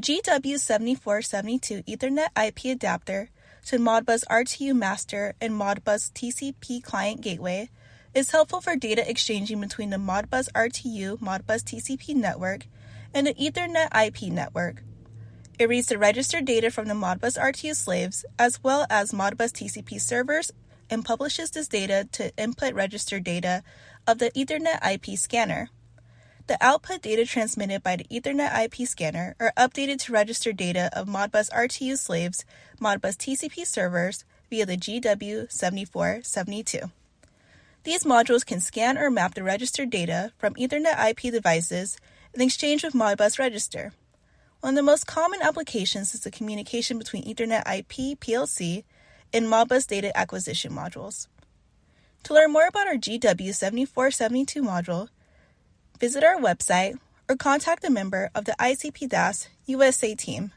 GW-7472 Ethernet IP adapter to Modbus RTU master and Modbus TCP client gateway is helpful for data exchanging between the Modbus RTU Modbus TCP network and the Ethernet IP network. It reads the registered data from the Modbus RTU slaves as well as Modbus TCP servers and publishes this data to input registered data of the Ethernet IP scanner. The output data transmitted by the Ethernet IP scanner are updated to registered data of Modbus RTU slaves, Modbus TCP servers via the GW-7472. These modules can scan or map the registered data from Ethernet IP devices in exchange with Modbus register. One of the most common applications is the communication between Ethernet IP PLC and Modbus data acquisition modules. To learn more about our GW-7472 module, visit our website or contact a member of the ICP-DAS USA team.